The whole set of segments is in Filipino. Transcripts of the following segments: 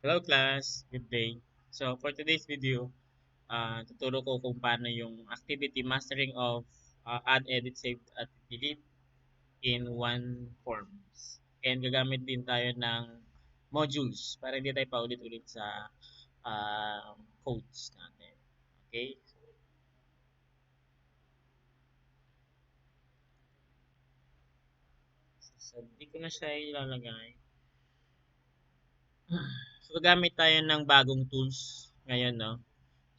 Hello class, good day. So for today's video, tuturo ko kung paano yung activity mastering of add, edit, save, at delete in one forms. And gagamit din tayo ng modules para hindi tayo paulit-ulit sa codes natin. Okay? So di ko na siya ilalagay. So gagamit tayo ng bagong tools ngayon, no?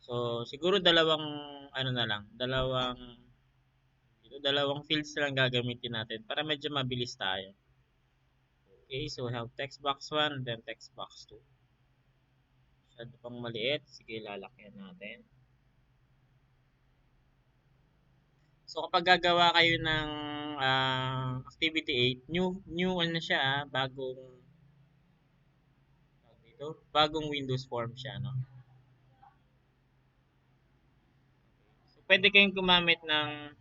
So siguro dalawang ano na lang, dalawang fields lang gagamitin natin para medyo mabilis tayo. Okay, so we have text box 1 and then text box 2. Masyado pang maliit. Sige, lalakyan natin. So kapag gagawa kayo ng activity 8, new ano siya, bagong Windows form siya, no? So pwede kayong gumamit ng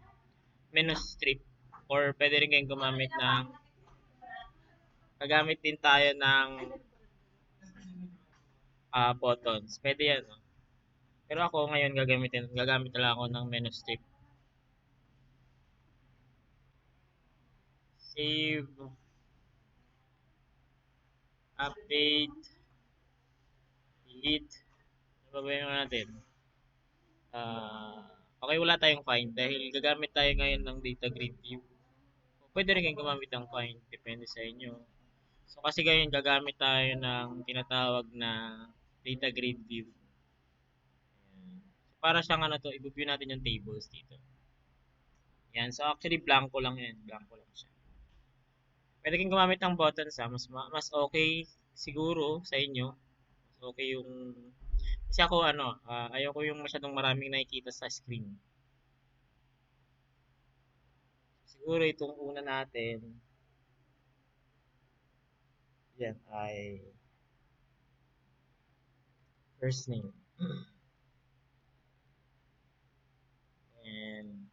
menu strip or pwede rin kayong gumamit ng gagamit din tayo ng buttons. Pwede yan, no? Pero ako ngayon gagamit na lang ako ng menu strip. Save, update, delete. Ano ba yung natin? Okay, wala tayong find dahil gagamit tayo ngayon ng data grid view. Pwede rin kayong gumamit ng find, depende sa inyo. So kasi ngayon gagamit tayo ng tinatawag na data grid view. Ayan. So, para siyang ano to, i-view natin yung tables dito. Yan, so actually blanco lang yan, blanco lang siya. Pwede kayong gumamit ng buttons mas okay siguro sa inyo. Mas okay yung kasi ako ayoko yung masyadong maraming nakikita sa screen. Siguro itong una natin, yan ay first name. And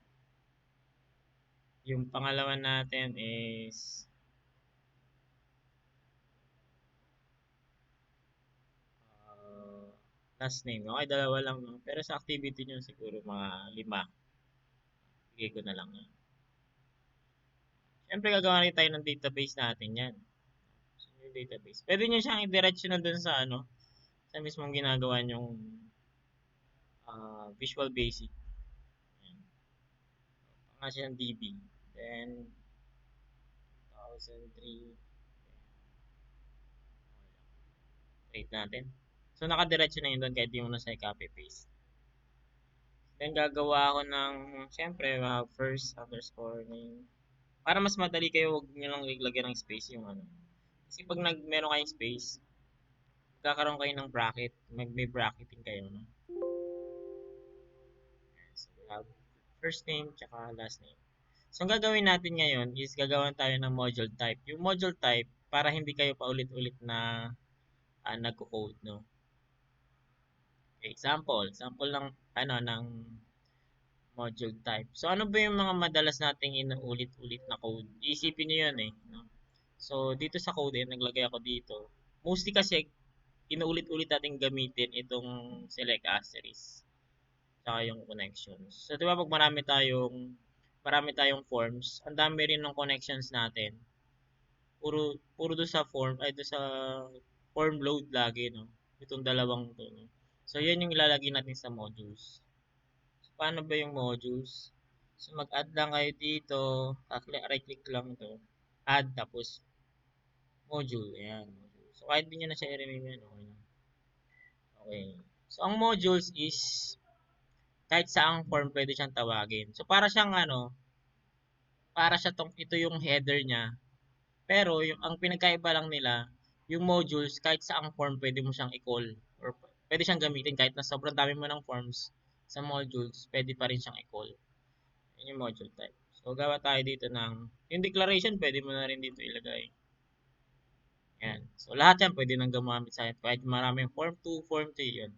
yung pangalawa natin is uh, last name. Okay, dalawa lang. No? Pero sa activity nyo siguro mga 5. Bigay ko na lang. Yan. Siyempre gagawa rin tayo ng database natin yan. So, yung database. Pwede nyo siyang i-diretso na dun sa sa mismong ginagawa nyong Visual Basic. Yan. Pangalan siya ng DB. Then, 2003. Rate natin. So, nakadiretso na yun doon kahit di mo na siya i-copy paste. Then, gagawa ako ng, siyempre, first underscore name. Para mas madali kayo, huwag nyo lang ilagyan ng space yung ano. Kasi pag meron kayong space, kakaroon kayo ng bracket, may bracketing kayo, no? So, we have first name, tsaka last name. So, ang gagawin natin ngayon is gagawan tayo ng module type. Yung module type, para hindi kayo paulit-ulit na nagko-code, no? Okay, example ng ng module type. So ano ba yung mga madalas nating inuulit-ulit na code? Isipin niyo 'yan eh, no? So dito sa code naglagay ako dito. Mostly kasi inuulit-ulit nating gamitin itong select asterisk saka yung connections. So 'di ba pag marami tayong forms, ang dami rin ng connections natin. Puro puro do sa form ay do sa form load lagi, no? Itong dalawang to, no? So yan yung ilalagay natin sa modules. So, paano ba yung modules? So, mag-add lang kayo dito. Right-click lang ito. Add, tapos module. Ayan. Module. So, kahit di nyo na siya i-rename yan. Okay lang. Okay. So, ang modules is kahit saang form pwede siyang tawagin. So, para siya ito yung header niya. Pero, ang pinagkaiba lang nila, yung modules, kahit saang form pwede mo siyang i-call. Or pwede siyang gamitin kahit na sobrang dami mo ng forms sa modules, pwede pa rin siyang i-call. Yun yung module type. So, gawa tayo dito ng, yung declaration, pwede mo na rin dito ilagay. Yan. So, lahat yan pwede nang gumamit sa kahit maraming form 2, form 3, yun.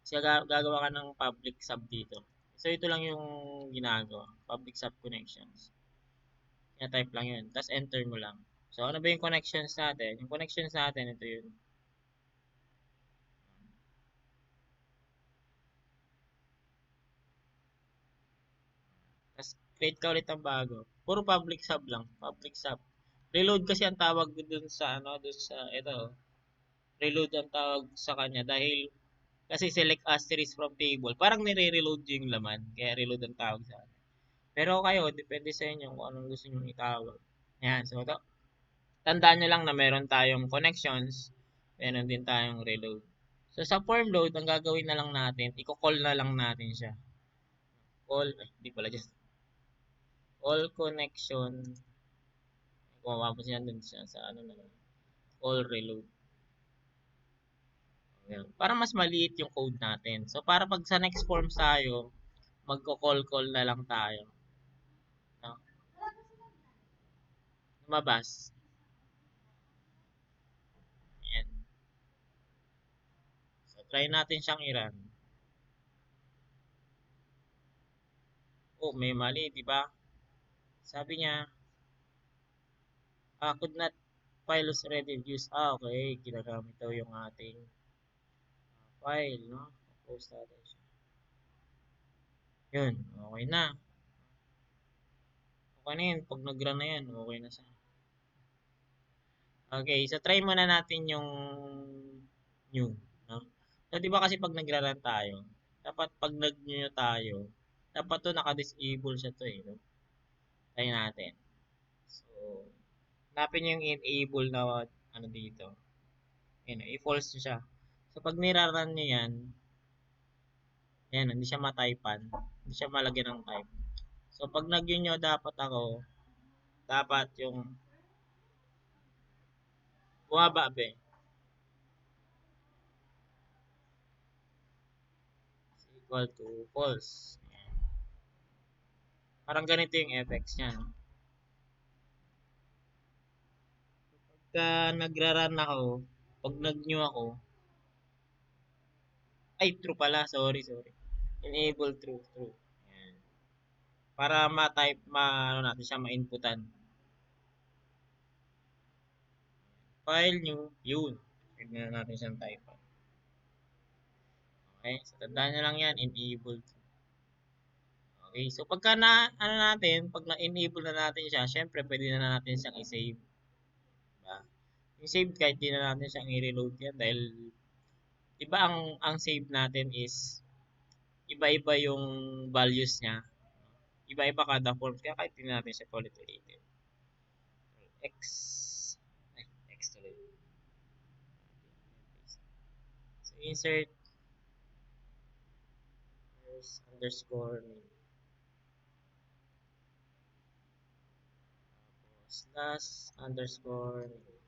So, gagawa ka ng public sub dito. So, ito lang yung ginagawa. Public sub connections. Kaya type lang yun. Tapos, enter mo lang. So, ano ba yung connections natin? Yung connections natin, ito yun. Create ka ulit ng bago. Puro public sub lang, public sub. Reload kasi ang tawag dun sa ano, dun sa ito. Reload ang tawag sa kanya dahil kasi select asterisk from table. Parang nire-reload yung laman. Kaya reload ang tawag sa kanya. Pero kayo, depende sa inyo kung anong gusto nyo itawag. Yan. So, tandaan nyo lang na meron tayong connections. Meron din tayong reload. So, sa form load, ang gagawin na lang natin, i-call na lang natin siya. Call, ay, di pala just all connection. Kung mapapansin yan dun sa ano na lang. All reload. Ayan. Para mas maliit yung code natin. So, para pag sa next forms tayo, magko-call na lang tayo. No? Lumabas. Ayan. So, try natin siyang i-run. Oh, may mali, di ba? Sabi niya, could not file was already used. Okay. Ginagamit daw yung ating file, no? Post natin siya. Yun, okay na. Okay na yun. Pag nag-run na yan, okay na siya. Okay, so try muna natin yung new, no? So, di ba kasi pag nagra-run tayo, dapat pag nag-new tayo, dapat to naka-disable siya to eh, no? Try natin. So, hanapin niyo yung enable na ano dito. Yan, i-false nyo siya. So, pag nira-run nyo yan, yan, hindi siya matypean. Hindi siya malagyan ng type. So, pag nag-new nyo, dapat yung bumaba be. Is equal to false. Yan. Parang ganito yung effects niya, no? Pagka nagra-run ako, pag nag-new ako, ay true pala, sorry. Enable true. Yan. Para ma-type, ano natin siya, ma-inputan. File new, yun. Tignan natin siyang type. Okay, so tandaan nyo lang yan, enable true. Okay, so pagka ano natin, pag na-enable na natin siya, syempre pwede na natin siyang i-save. Diba? Yung save kahit di na natin siyang i-reload yan dahil, diba ang save natin is iba-iba yung values niya. Iba-iba kada form. Kaya kahit tingnan natin siya ulit-ulitin. X. Ay, X tuloy. So, insert underscore name. Slash underscore name.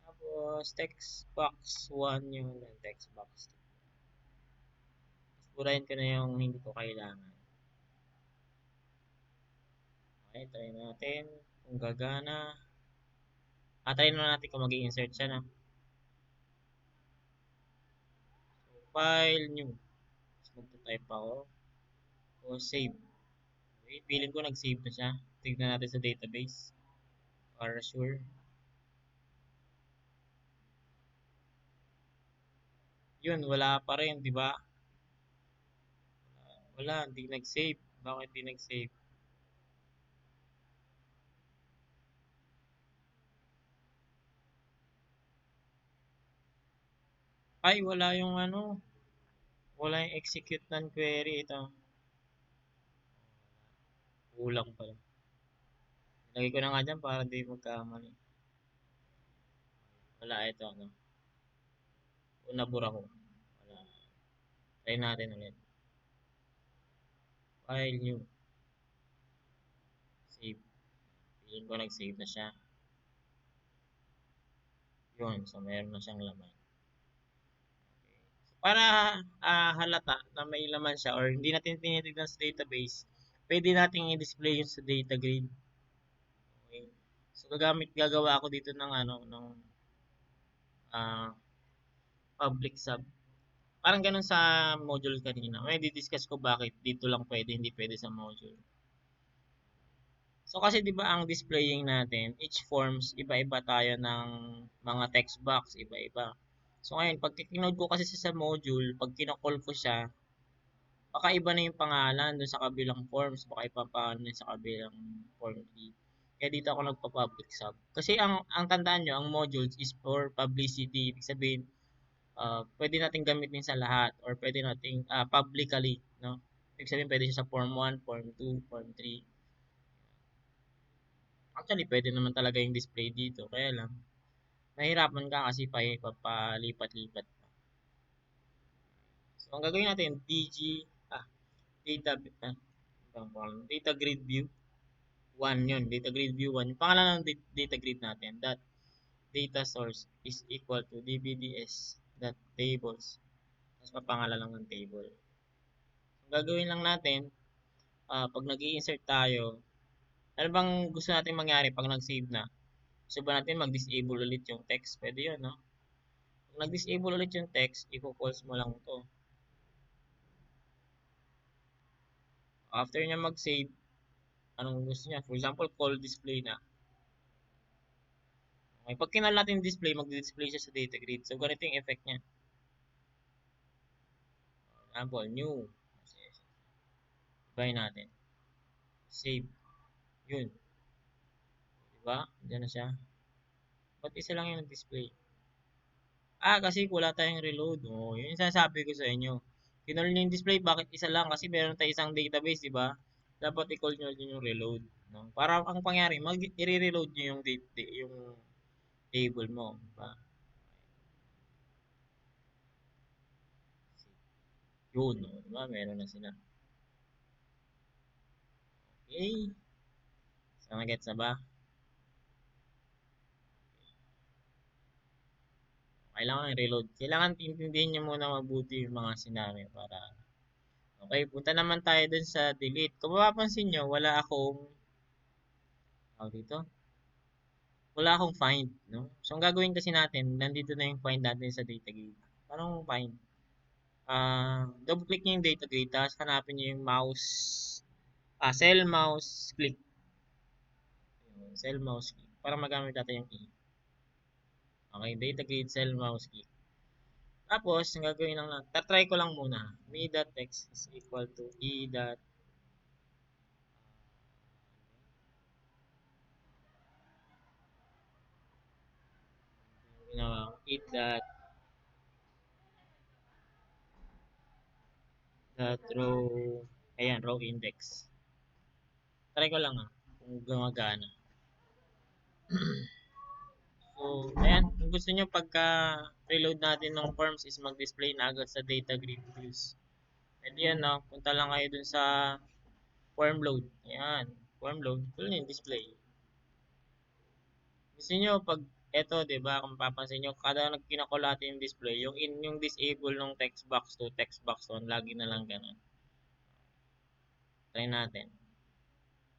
Tapos, text box 1 yung text box 2. Burahin ko na yung hindi ko kailangan. Okay, try natin kung gagana. Try na natin kung mag-i-insert siya na. So, file new. So, magta-type ako. O save. Okay, feeling ko nag-save na siya. Tignan natin sa database. Para sure. Yun, wala pa rin, di ba? Wala, hindi nag-save. Bakit hindi nag-save? Ay, wala yung ano. Wala yung execute ng query. Ito. Kulang pala. Lagay ko na nga dyan para di magkamali. Wala ito. Ano. Nabura ko. Wala. Try natin ulit. File new. Save. Feeling ko nag-save na siya. Yun. So, meron na siyang laman. Para halata na may laman siya or hindi natin tinitignan sa database, pwede nating i-display yun sa data grid. Okay. So gagawa ako dito ng ano ng ah, public sub. Parang ganun sa module kanina. May di-discuss ko bakit dito lang pwede, hindi pwede sa module. So kasi 'di ba ang displaying natin, each forms iba-iba tayo ng mga text box, iba-iba. So ngayon pag kinode ko kasi sa module, pag kino-call ko siya, baka iba na yung pangalan dun sa kabilang forms, baka ipapaano na sa kabilang form fee. Kaya dito ako nagpa-public sub. Kasi ang tandaan nyo, ang modules is for publicity. Ibig sabihin, pwede nating gamitin sa lahat or pwede nating publicly, no? Ibig sabihin, pwede siya sa form 1, form 2, form 3. Actually, pwede naman talaga yung display dito. Kaya lang, mahirapan ka kasi papalipat-lipat. So, ang gagawin natin, data, ah, data grid view 1 yun. Data grid view 1. Yung pangalan ng data grid natin, that data source is equal to dbds dot tables. Tapos papangalan lang ng table. Ang gagawin lang natin, pag nag-i-insert tayo, ano bang gusto natin mangyari pag nag-save na? Gusto ba natin mag-disable ulit yung text? Pwede yun, no? Pag nag-disable ulit yung text, i-calls mo lang to. After niya mag-save, anong gusto niya? For example, call display na. Okay, pag kinal natin yung display, mag-display siya sa data grid. So, ganito yung effect niya. For example, new. Buy natin. Save. Yun. Diba? Diyan na siya. Ba't isa lang yung display? Kasi wala tayong reload. Yun yung sasabi ko sa inyo. Kinol nyo yung display, bakit isa lang? Kasi meron tayo isang database, di ba? Dapat i-call nyo din yung reload. No? Para ang pangyari, i-reload nyo yung table mo. Diba? Yun, no? Diba? Meron na sila. Okay. So, nagets na ba? Kailangan i-reload. Kailangan intindihin nyo muna mabuti yung mga scenario para okay, punta naman tayo dun sa delete. Kung mapapansin nyo, dito, wala akong find, no? So, ang gagawin kasi natin, nandito na yung find natin sa data grid. Parang find? Double click nyo yung data grid, tapos hanapin nyo yung cell mouse click. Cell mouse click. Para magamit natin yung E. Okay, data grid, cell mouse click. Tapos, ang gagawin lang natin, tatry ko lang muna. Me.text is equal to E. E dot row, ayan, row index. Try ko lang kung gumagana. So, ayan, kung gusto nyo pagka reload natin ng forms is mag-display na agad sa data grid views. Pwede yan, no? Punta lang kayo dun sa form load. Ayan, form load. Full yung display. Gusto nyo pag eto, 'di ba? Kung papansin nyo, kada kinakol natin yung display, yung disable ng text box to text box 1, lagi na lang ganun. Try natin.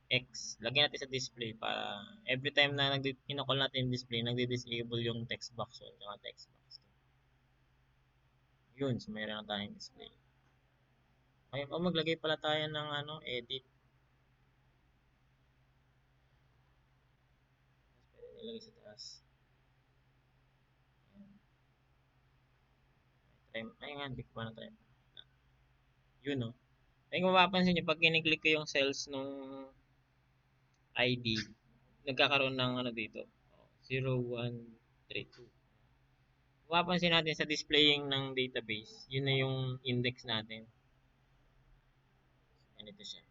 X. Lagyan natin sa display para every time na kinakol natin yung display, nagdi-disable yung text box 1 at text box 2. Yun, so mayroon na tayong display. Okay, maglagay pala tayo ng edit. Pwede nilagay sa taas. Ay nga, hindi ko pa na tayo. Yun, no? Ay, kung mapapansin nyo, pag kiniklik ko yung cells nung ID, nagkakaroon ng dito. 0132. Kung mapapansin natin sa displaying ng database, yun na yung index natin. Ganito siya.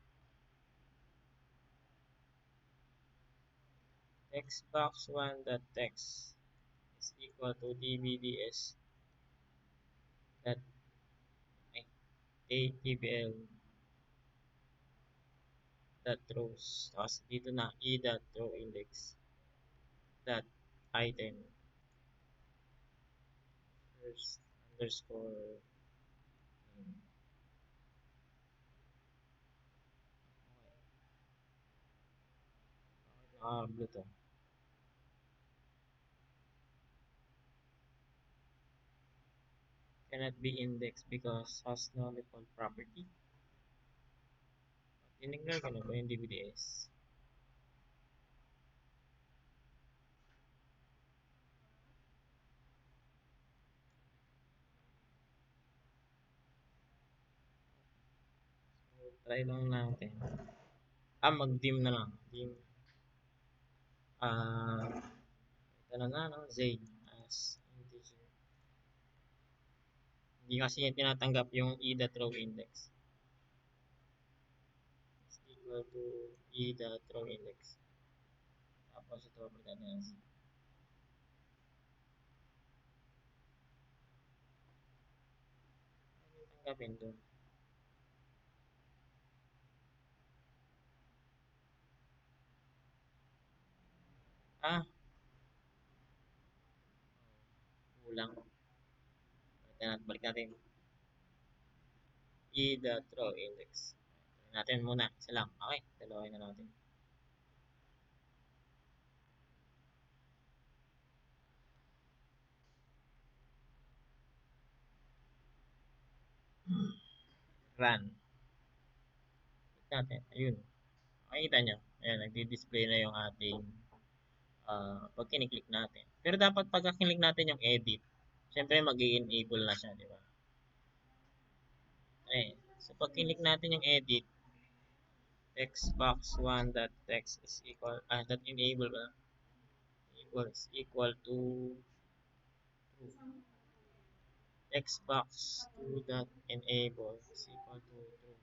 Textbox1.text is equal to dbds dot atbl dot rows. Tapos dito na e dot row index dot item first underscore blue to. Cannot be indexed because has no default property. Tinignan ko na ba yung DBDS? Try lang natin. Mag-dim na lang. Dim. Ah, ito na nga, no? Z as integer. Hindi kasi yan tinatanggap yung e.row index. Is equal to e.row index. Tapos ito, pagkata na z. Ano yung tanggapin doon? Ah, kulang. Balik natin. E.row index. Natin muna. Isa lang. Okay, dalawain na natin. Run. Balik natin. Ayun. Makikita nyo. Ayan, nagdi-display na yung ating pag kiniklik natin. Pero dapat pag kiniklik natin yung edit, syempre mag-i-enable na siya, di ba? Okay. So pag kiniklik natin yung edit, textbox1.text is equal, dot enable ba? Equal to true. Textbox2.enable is equal to true.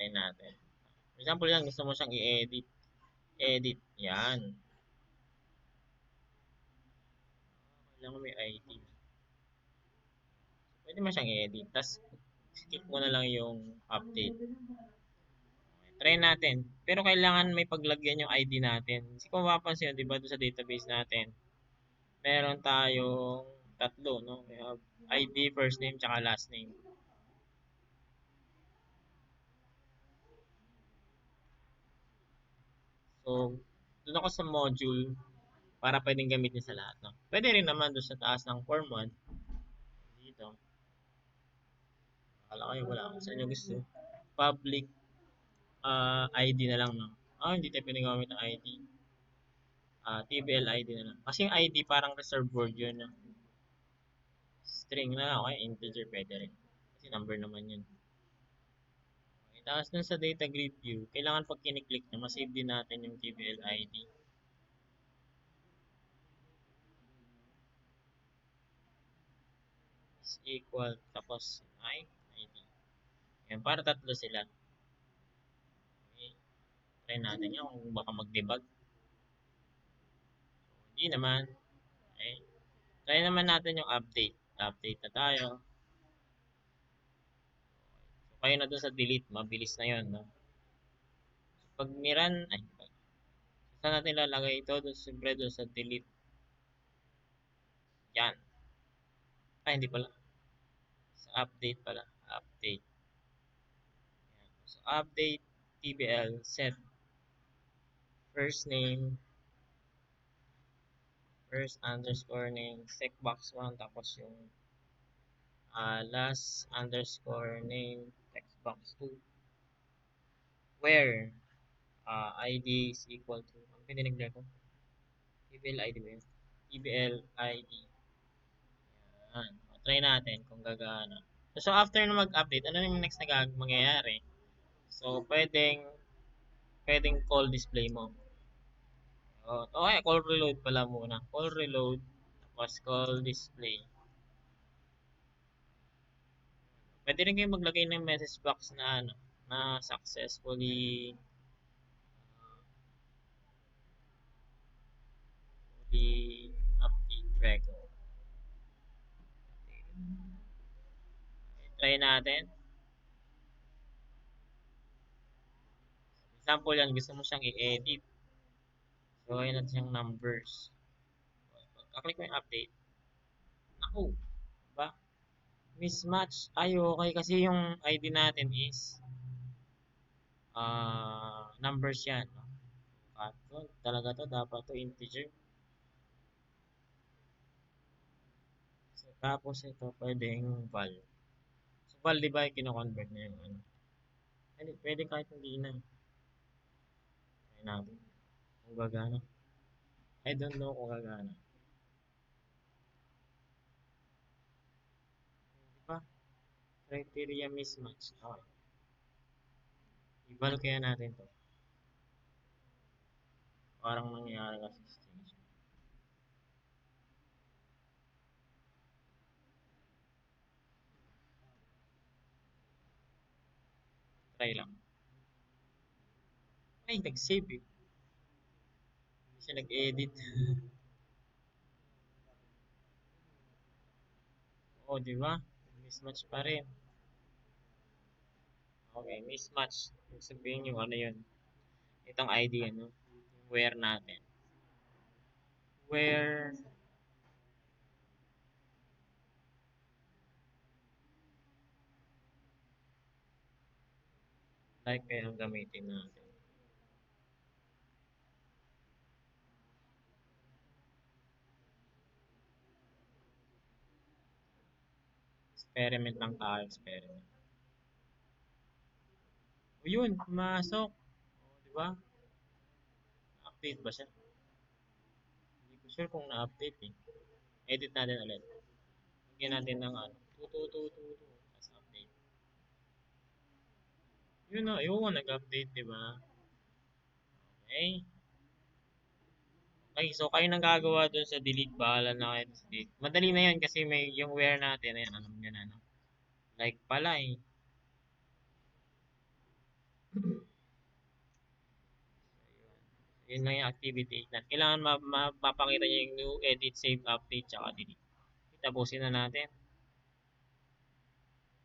Try natin. For example yan, gusto mo siyang i-edit. Edit. Yan. Kailangan may ID. Pwede mo siyang i-edit. Tapos, skip mo na lang yung update. Try natin. Pero kailangan may paglagyan yung ID natin. Kasi kung mapapansin nyo, di ba doon sa database natin, meron tayong tatlo, no? We have ID, first name, tsaka last name. So, doon ako sa module para pwedeng gamitin sa lahat, no? Pwede rin naman doon sa taas ng form 1. Dito. Akala kayo wala. Kung saan nyo gusto. Public ID na lang, no? Hindi tayo pwedeng gamit ng ID. TBL ID na lang. Kasi yung ID parang reserved word yun, no? String na lang, okay? Integer pwede rin. Kasi number naman yun. Okay, tapos dun sa data grid view, kailangan pag kiniklik na, masave din natin yung TBL ID. Is equal, tapos ID. Yan, para tatlo sila. Okay. Try natin yan kung baka mag-debug. Hindi naman. Okay. Try naman natin yung update. Update na tayo. So, kayo na dun sa delete, mabilis na yun, no? So, pag niran, saan natin lalagay ito? Doon siyempre doon sa delete. Yan. Hindi pala. Sa update pala. Update. Yan. So, update TBL set first name, first underscore name, checkbox 1, tapos yung last underscore name, text box 2, where ID is equal to, ang pinanigla ko? TBL ID ba yun? TBL ID. Yan. Try natin kung gagana. So, after na mag-update, ano yung next na mangyayari? So, pwedeng call display mo. Okay, call reload pala muna. Call reload, tapos call display. Pwede rin kayo maglagay ng message box na na successfully fully update record. Try natin. Example yan, gusto mo siyang i-edit. So, ayun natin siyang numbers. Kaklik mo yung update. Ako, ba? Mismatch. Okay. Kasi yung ID natin is numbers yan. No? Talaga to, dapat to integer. So, tapos ito, pwedeng val. So, val, di ba, kino-convert na yung ano? Pwede kahit hindi na. Try natin. Kung gagana. I don't know kung gagana. Di ba? Criteria mismatch. Okay. Ibal kaya natin to. Parang nangyayari kasi sa stage. Try lang. Ay, nag-save eh. Hindi siya nag-edit. Oo, di ba? Mismatch pa rin. Okay, mismatch. Ibig sabihin yung ano yun. Itong ID, ano? Where natin. Where, like, kaya ang gamitin natin. Experiment lang tayo, experiment. O yun, pumasok. O, di ba? Update ba siya? Hindi ko sure kung na-update eh. Edit natin ulit. Lagyan natin ng ano, 2222, tapos update. Yun na, yun, nag-update, di ba? Okay. Okay, so kayo nang gagawa dun sa delete, bahala na kayo sa delete. Madali na yan kasi may yung where natin, ayan, alam nyo na, no? Like pala eh. Yun lang yung activity na kailangan mapapakita niyo yung new, edit, save, update, tsaka delete. Tapusin na natin.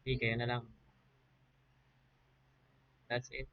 Hindi, kaya na lang. That's it.